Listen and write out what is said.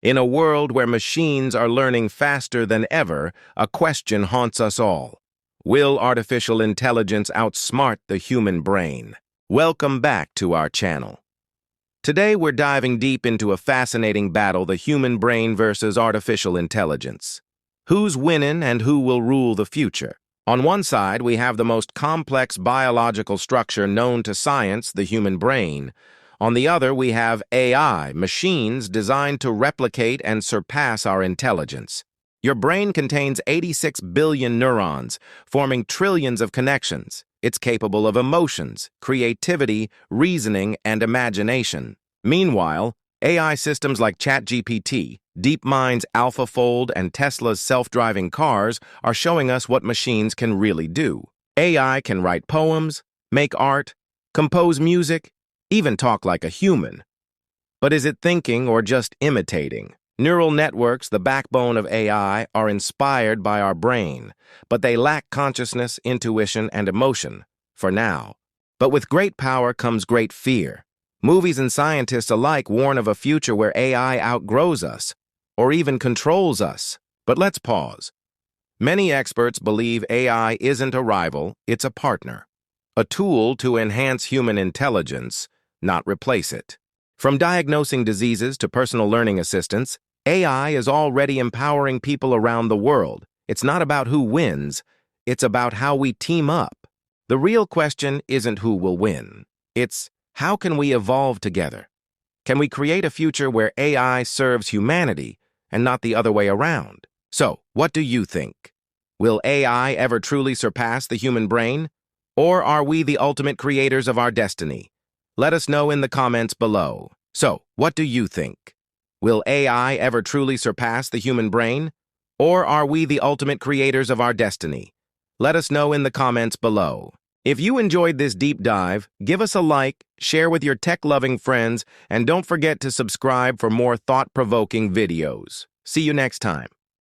In a world where machines are learning faster than ever, a question haunts us all. Will artificial intelligence outsmart the human brain? Welcome back to our channel. Today we're diving deep into a fascinating battle: the human brain versus artificial intelligence. Who's winning and who will rule the future? On one side, we have the most complex biological structure known to science, the human brain. On the other, we have AI, machines designed to replicate and surpass our intelligence. Your brain contains 86 billion neurons, forming trillions of connections. It's capable of emotions, creativity, reasoning, and imagination. Meanwhile, AI systems like ChatGPT, DeepMind's AlphaFold, and Tesla's self-driving cars are showing us what machines can really do. AI can write poems, make art, compose music, even talk like a human. But is it thinking or just imitating? Neural networks, the backbone of AI, are inspired by our brain, but they lack consciousness, intuition, and emotion, for now. But with great power comes great fear. Movies and scientists alike warn of a future where AI outgrows us, or even controls us. But let's pause. Many experts believe AI isn't a rival, it's a partner. A tool to enhance human intelligence, not replace it. From diagnosing diseases to personal learning assistance, AI is already empowering people around the world. It's not about who wins, it's about how we team up. The real question isn't who will win. It's how can we evolve together? Can we create a future where AI serves humanity and not the other way around? So, what do you think? Will AI ever truly surpass the human brain? Or are we the ultimate creators of our destiny? Let us know in the comments below. So, what do you think? Will AI ever truly surpass the human brain? Or are we the ultimate creators of our destiny? Let us know in the comments below. If you enjoyed this deep dive, give us a like, share with your tech-loving friends, and don't forget to subscribe for more thought-provoking videos. See you next time.